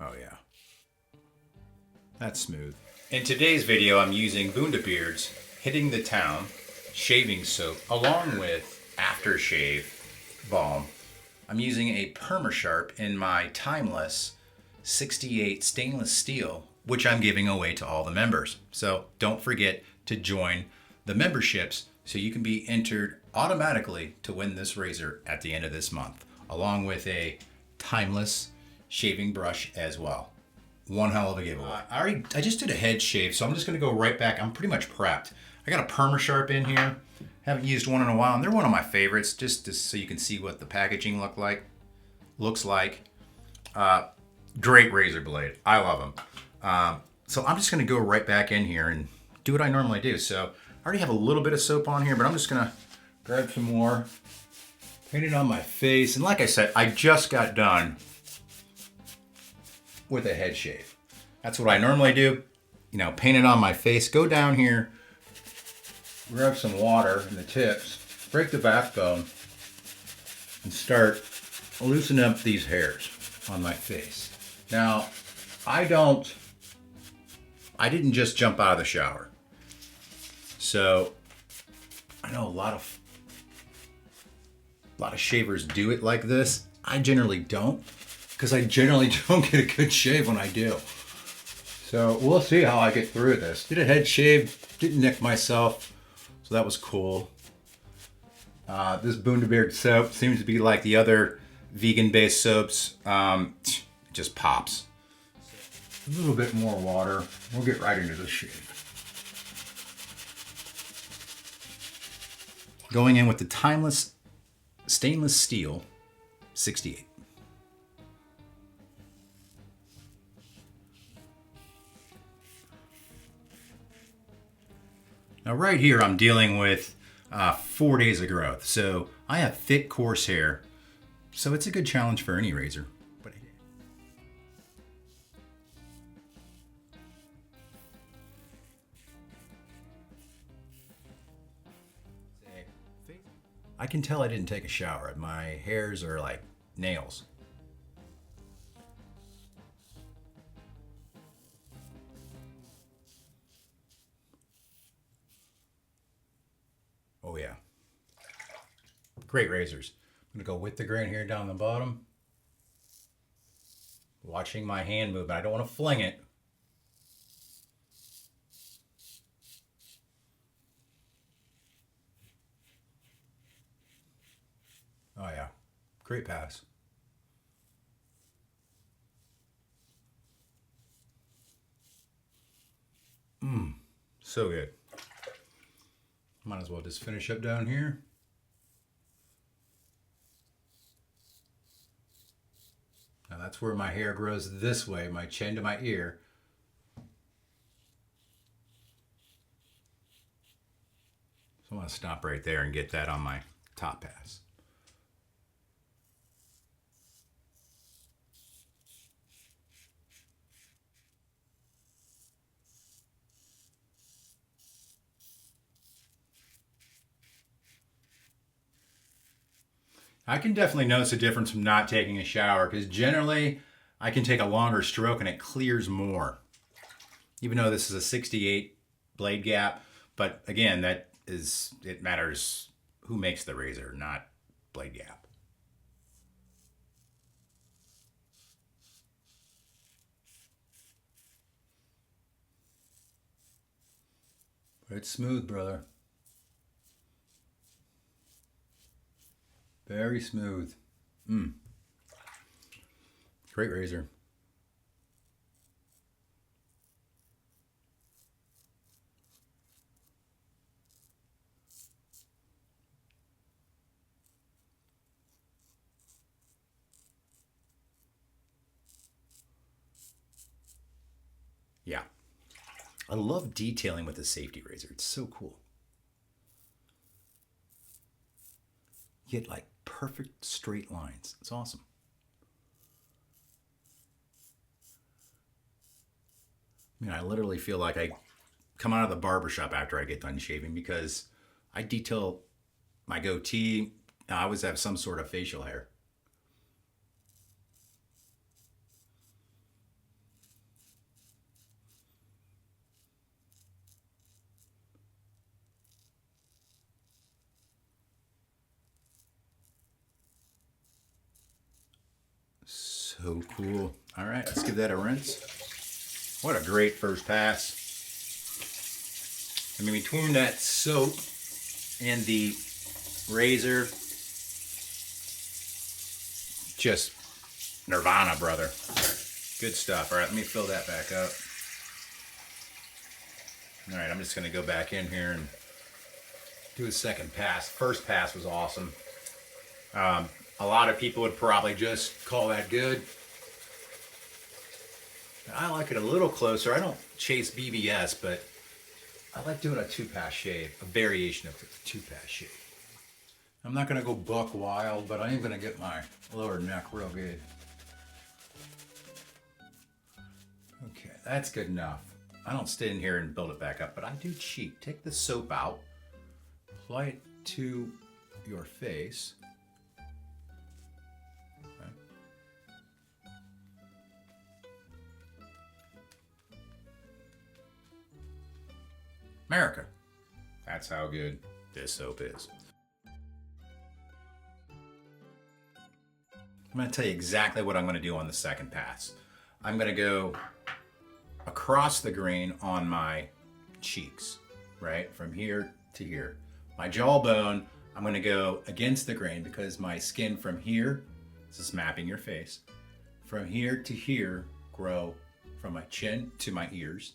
Oh yeah, that's smooth. In today's video, I'm using Bundabeard's Hitting the Town shaving soap along with aftershave balm. I'm using a PermaSharp in my Timeless 68 stainless steel, which I'm giving away to all the members. So don't forget to join the memberships so you can be entered automatically to win this razor at the end of this month, along with a Timeless shaving brush as well. One hell of a giveaway. I just did a head shave, so I'm just gonna go right back. I'm pretty much prepped. I got a PermaSharp in here. Haven't used one in a while, and they're one of my favorites, just so you can see what the packaging looks like. Great razor blade. I love them. So I'm just gonna go right back in here and do what I normally do. So I already have a little bit of soap on here, but I'm just gonna grab some more, paint it on my face, and like I said, I just got done with a head shave. That's what I normally do. You know, paint it on my face, go down here, grab some water in the tips, break the backbone, and start loosening up these hairs on my face. Now, I didn't just jump out of the shower. So I know a lot of shavers do it like this. I generally don't, because I generally don't get a good shave when I do. So we'll see how I get through this. Did a head shave, didn't nick myself, so that was cool. This Bundabeard soap seems to be like the other vegan-based soaps. It just pops. A little bit more water. We'll get right into the shave. Going in with the Timeless stainless steel 68. Now right here I'm dealing with 4 days of growth. So I have thick, coarse hair. So it's a good challenge for any razor. But I can tell I didn't take a shower. My hairs are like nails. Oh yeah. Great razors. I'm gonna go with the grain here down the bottom. Watching my hand movement. I don't want to fling it. Oh yeah, great pass. So good. Might as well just finish up down here. Now that's where my hair grows this way, my chin to my ear. So I'm gonna stop right there and get that on my top pass. I can definitely notice a difference from not taking a shower, because generally I can take a longer stroke and it clears more. Even though this is a 68 blade gap, but again, it matters who makes the razor, not blade gap. But it's smooth, brother. Very smooth. Great razor. Yeah. I love detailing with a safety razor. It's so cool. You get like perfect straight lines. It's awesome. I mean, I literally feel like I come out of the barbershop after I get done shaving, because I detail my goatee. I always have some sort of facial hair. So cool. All right, let's give that a rinse. What a great first pass. I mean, between that soap and the razor, just nirvana, brother. Good stuff. All right, let me fill that back up. All right, I'm just going to go back in here and do a second pass. First pass was awesome. A lot of people would probably just call that good. I like it a little closer. I don't chase BBS, but I like doing a two-pass shave, a variation of the two-pass shave. I'm not going to go buck wild, but I am going to get my lower neck real good. Okay, that's good enough. I don't stay in here and build it back up, but I do cheat. Take the soap out, apply it to your face. Okay. America. That's how good this soap is. I'm going to tell you exactly what I'm going to do on the second pass. I'm going to go across the grain on my cheeks, right? From here to here. My jawbone, I'm going to go against the grain because my skin from here, this is mapping your face, from here to here grow from my chin to my ears.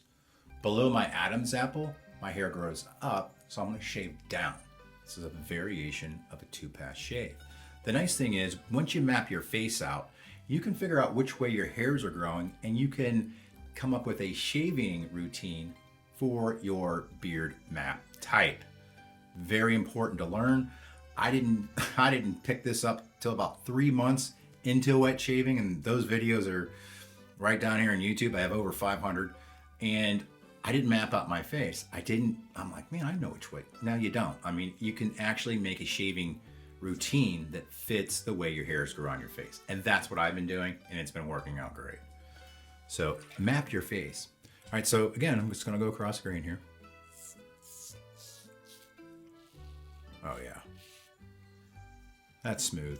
Below my Adam's apple, my hair grows up, so I'm going to shave down. This is a variation of a two-pass shave. The nice thing is, once you map your face out, you can figure out which way your hairs are growing, and you can come up with a shaving routine for your beard map type. Very important to learn. I didn't pick this up till about 3 months into wet shaving, and those videos are right down here on YouTube. I have over 500, and I didn't map out my face. I'm like, man, I know which way. No, you don't. I mean, you can actually make a shaving routine that fits the way your hairs grow on your face. And that's what I've been doing, and it's been working out great. So map your face. All right, so again, I'm just gonna go across the grain here. Oh yeah. That's smooth.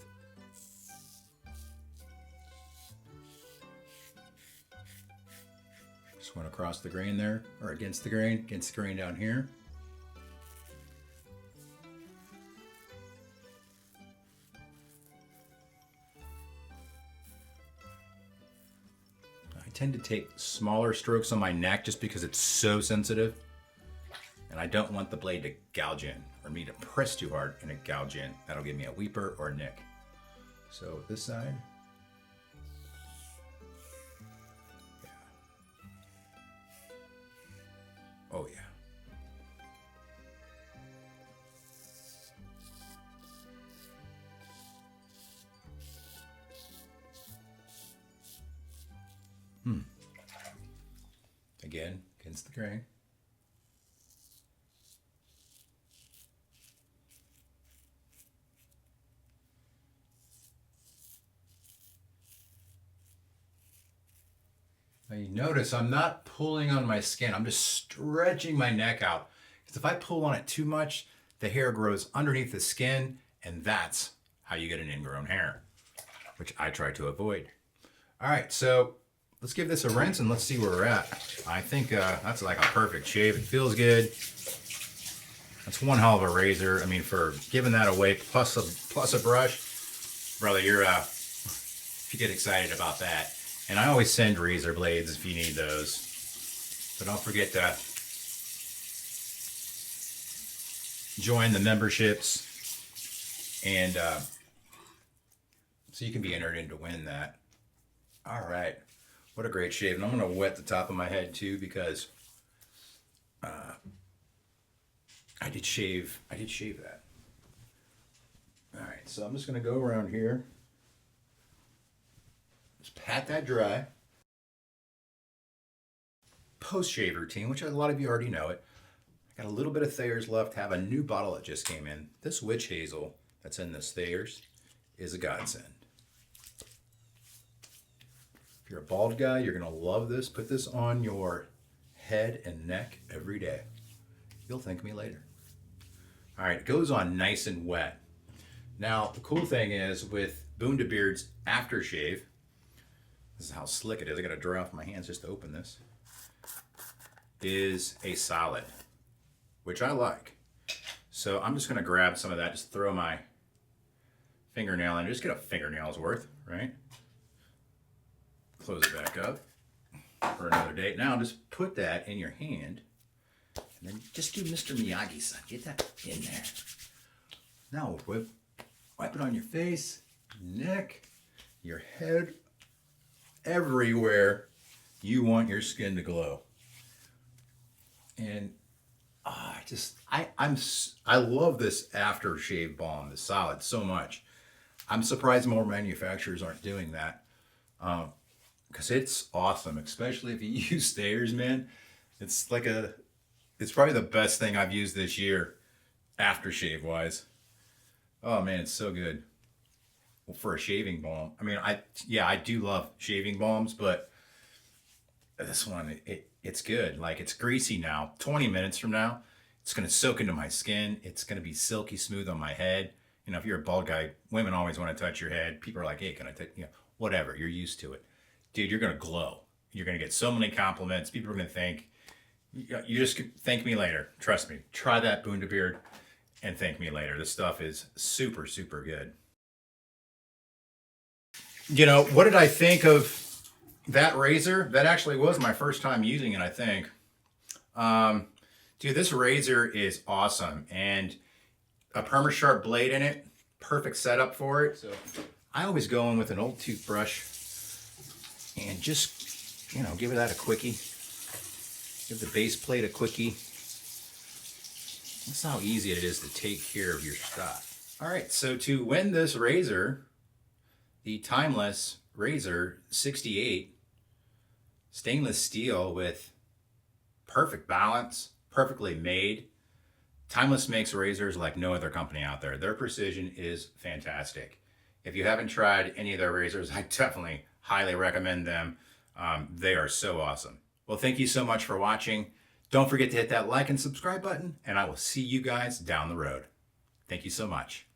Just went across the grain there, or against the grain down here. I tend to take smaller strokes on my neck just because it's so sensitive. And I don't want the blade to gouge in, or me to press too hard and it gouge in. That'll give me a weeper or a nick. So this side. Yeah. Oh yeah. Again, against the grain. Now you notice I'm not pulling on my skin. I'm just stretching my neck out. Because if I pull on it too much, the hair grows underneath the skin, and that's how you get an ingrown hair, which I try to avoid. All right, so let's give this a rinse and let's see where we're at. I think that's like a perfect shave. It feels good. That's one hell of a razor. I mean, for giving that away, plus a brush, brother, you're if you get excited about that. And I always send razor blades if you need those. So don't forget to join the memberships, and so you can be entered in to win that. All right. What a great shave. And I'm going to wet the top of my head too, because I did shave that. All right, so I'm just going to go around here. Just pat that dry. Post-shave routine, which a lot of you already know it. I got a little bit of Thayer's left. Have a new bottle that just came in. This witch hazel that's in this Thayer's is a godsend. If you're a bald guy, you're going to love this. Put this on your head and neck every day. You'll thank me later. All right, it goes on nice and wet. Now, the cool thing is with Boonda Beard's aftershave, This is how slick it is. I gotta dry off my hands just to open this. Is a solid, which I like. So I'm just gonna grab some of that, just throw my fingernail in, just get a fingernail's worth, right? Close it back up for another day. Now just put that in your hand and then just do Mr. Miyagi-san. Get that in there. Now wipe it on your face, neck, your head, everywhere you want your skin to glow. And I love this aftershave balm, the solid, so much. I'm surprised more manufacturers aren't doing that, because it's awesome, especially if you use stayers, man. It's probably the best thing I've used this year, aftershave wise. Oh man, it's so good. Well, for a shaving balm, I mean, I do love shaving balms, but this one, it's good. Like, it's greasy now. 20 minutes from now, it's gonna soak into my skin. It's gonna be silky smooth on my head. You know, if you're a bald guy, women always want to touch your head. People are like, hey, can I touch, whatever, you're used to it. Dude, you're gonna glow. You're gonna get so many compliments. People are gonna think, you just thank me later. Trust me. Try that Bundabeard and thank me later. This stuff is super, super good. What did I think of that razor? That actually was my first time using it, I think. Dude, this razor is awesome. And a perma-sharp blade in it, perfect setup for it. So I always go in with an old toothbrush and just, give that a quickie. Give the base plate a quickie. That's how easy it is to take care of your stuff. All right, so to win this razor, the Timeless Razor 68, stainless steel with perfect balance, perfectly made. Timeless makes razors like no other company out there. Their precision is fantastic. If you haven't tried any of their razors, I definitely highly recommend them. They are so awesome. Well, thank you so much for watching. Don't forget to hit that like and subscribe button, and I will see you guys down the road. Thank you so much.